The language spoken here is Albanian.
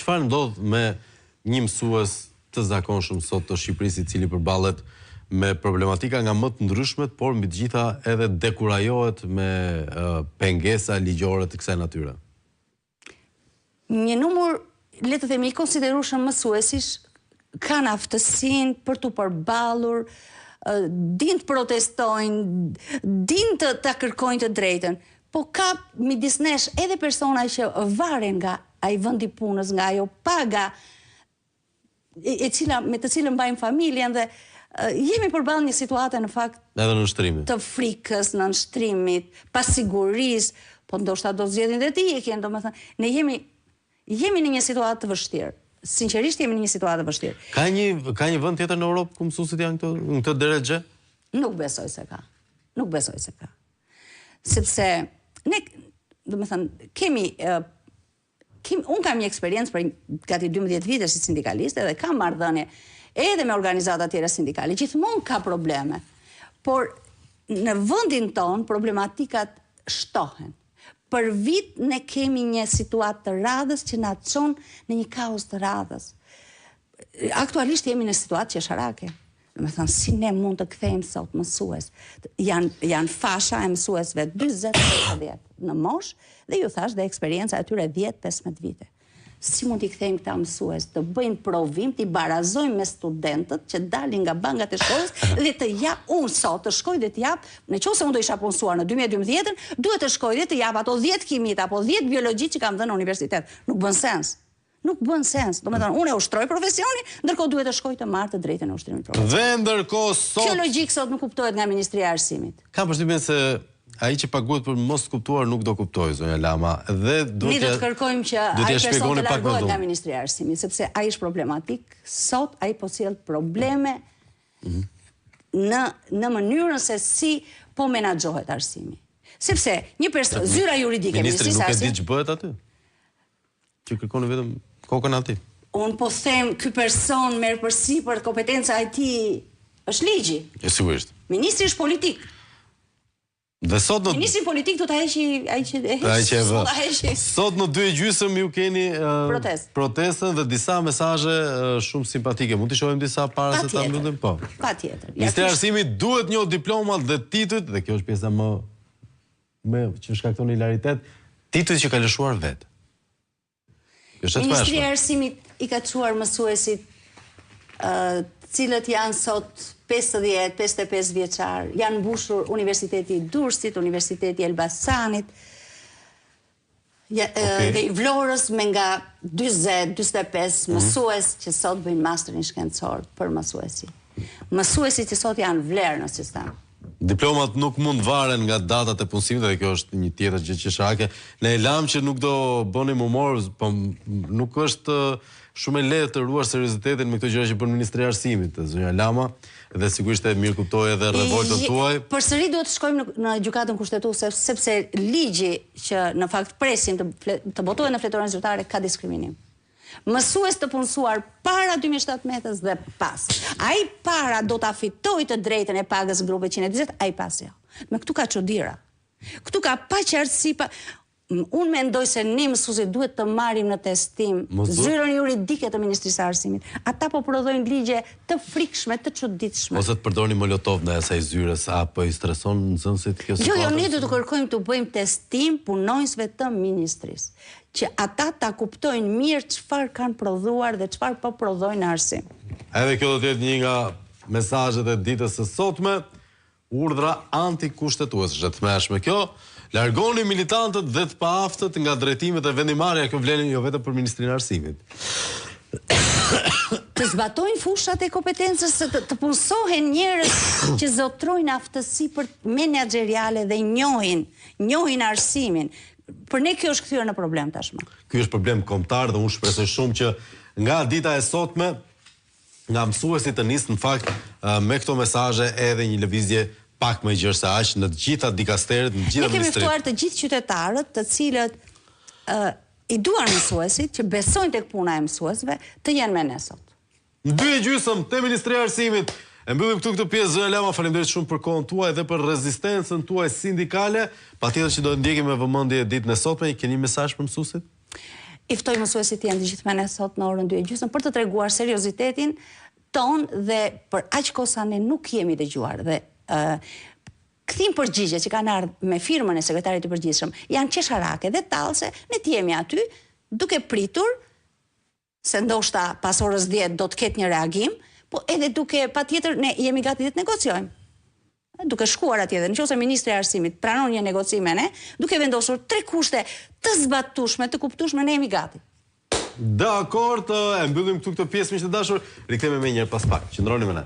çfarë ndodh me një mësues të zakonshëm sot të Shqipërisë, i cili përballet me problematika nga më të ndryshmet, por mbi të gjitha edhe dekurajohet me pengesa ligjore të kësaj natyre? Një numër, le të themi, i konsiderueshëm mësuesish kanë aftësinë për të përballur, din të protestojnë, din të kërkojnë të drejtën, po ka midis nesh edhe persona që varen nga ai vendi punës, nga ajo paga me të cilën mbajmë familjen, dhe jemi përballë një situate në fakt edhe në nështrimit të frikës, në nështrimit, pasigurisë, po ndoshta do zgjedhin dhe tikjen, domethënë ne jemi në një situatë të vështirë. Sinqerisht jemi në një situatë të vështirë. Ka një vend tjetër në Europë ku mësuesit janë në këtë drejtë? Nuk besoj se ka. Nuk besoj se ka. Sepse ne, domethënë, unë kam një eksperiencë për gati 12 vite si sindikaliste dhe kam marrëdhënie edhe me organizata tjera sindikale. Gjithmonë ka probleme. Por në vendin ton problematikat shtohen. Për vit ne kemi një situatë të radhës që na çon në një kaos të radhës. Aktualisht jemi në situatë qesharake. Domethënë, si ne mund të kthejmë sot mësues? Janë fasha e mësuesve 40-50 në moshë, dhe ju thash dhe eksperjenca e tyre 10-15 vite. Si mund t'i kthejmë këta mësues të bëjnë provim, t'i barazojmë me studentët që dalin nga bankat e shkollës dhe të unë sot të shkoj dhe t'jap, në qoftë se unë do isha punësuar në 2012, duhet të shkoj dhe të jap ato 10 kimit apo 10 biologji që kam dhënë në universitet. Nuk bën sens. Nuk bën sens. Domethënë, unë e ushtroj profesionin, ndërkohë duhet të shkoj të marr të drejtën e ushtrimit profesional. Dhe ndërkohë sot kjo logjik sot nuk kuptohet nga Ministria e Arsimit. Kam përshtypjen se ai që paguhet për mos kuptuar nuk do kuptojë, zonja Lama, dhe ne do të kërkojmë që ai person të largohet nga Ministria e Arsimit, sepse ai është problematik. Sot ai po sjell probleme në mënyrën se si po menaxhohet arsimi. Sepse një person, zyra juridike e Ministri nuk e di ç'bëhet aty. Që kërkon vetëm kokën aty. Unë po them, ky person merr përsipër kompetenca e tij është ligji. Sigurisht. Ministri është politik. Dhe sot Ministri politik do ta heqi ai që e heq. Sot në 2:30 ju keni protestën dhe disa mesazhe shumë simpatike. Mund t'i shohim disa para se ta mbyllim? Po. Patjetër. Ministri i Arsimit duhet njohë diplomat dhe titujt, dhe kjo është pjesa më që shkakton hilaritet, titujt që ka lëshuar vetë. Ministri i Arsimit i ka çuar mësuesit cilët janë sot 50-55 vjeçar, janë mbushur Universiteti i Durrësit, Universiteti i Elbasanit, dhe i Vlorës me nga 40-45 mësues që sot bëjnë masterin shkencor për mësuesi. Mësuesit që sot janë vlerë në sistem. Diplomat nuk mund varen nga datat e punësimit, dhe kjo është një tjetër gjë qesharake. Ne e lam që nuk do bënim humor, po nuk është shumë e lehtë të ruash seriozitetin me këto gjëra që bën Ministri i Arsimit, zonja Lama, dhe sigurisht e mirë kuptoj edhe revoltën tuaj. Përsëri duhet të shkojmë në gjykatën kushtetuese, sepse ligji që në fakt presim të botohet në fletoren zyrtare ka diskriminim. Mësues të punësuar para 2017 dhe pas. Ai para do ta fitojë të drejtën e pagës grupe 120, ai pas jo. Me këtu ka çuditëra. Këtu ka paqartësi. Unë mendoj se ne mësuesit duhet të marrim në testim zyrën juridike të Ministrisë së Arsimit. Ata po prodhojnë ligje të frikshme, të çuditshme. Ose të përdorni molotov ndaj asaj zyres, apo i streson nxënësit kjo situatë? Jo, ne do të kërkojmë të bëjmë testim punonjësve të ministrisë, që ata ta kuptojnë mirë çfarë kanë prodhuar dhe çfarë po prodhojnë në arsim. Edhe kjo do të jetë një nga mesazhet e ditës së sotme, urdhra antikushtetuese. Është tmerrshme kjo. Largoni militantët dhe të paaftët nga drejtimet e vendimarrja, kjo vlen jo vetëm për Ministrinë e Arsimit. Të zbatojnë fushat e kompetencës, të punësohen njerëz që zotrojnë aftësi për menaxheriale dhe njohin arsimin. Për ne kjo është kthyer në problem tashmë. Ky është problem kombëtar dhe unë shpresoj shumë që nga dita e sotme nga mësuesit të nisë në fakt me këto mesazhe edhe një lëvizje pak më gjerë se aq në të gjitha dikasteret, në të gjitha ministrit. Ne kemi ftuar të gjithë qytetarët, të cilët i duan mësuesit, që besojnë tek puna e mësuesve, të jenë me ne sot. Në 2:30 te Ministria e Arsimit. E mbyllim këtu këtë pjesë, zonja Lama, faleminderit shumë për kohën tuaj dhe për rezistencën tuaj sindikale. Patjetër që do të ndjekim me vëmendje ditën e sotme. Keni mesazh për mësuesit? I ftoj mësuesit janë të gjithë me ne sot në orën 2:30 për të treguar seriozitetin ton dhe për aq kohë sa ne nuk jemi dëgjuar dhe kthim përgjigje që kanë ardhur me firmën e sekretarit të përgjithshëm janë qesharake dhe tallse, ne të jemi aty duke pritur se ndoshta pas orës 10 do të ketë një reagim, po edhe duke patjetër ne jemi gati të negociojmë. Duke shkuar atje dhe nëse ministri i Arsimit pranon një negocim me ne, duke vendosur 3 kushte të zbatueshme, të kuptueshme, ne jemi gati. Dakord, e mbyllim këtu këtë pjesë miq të dashur, rikthehemi më një herë pas pak. Qëndroni me ne.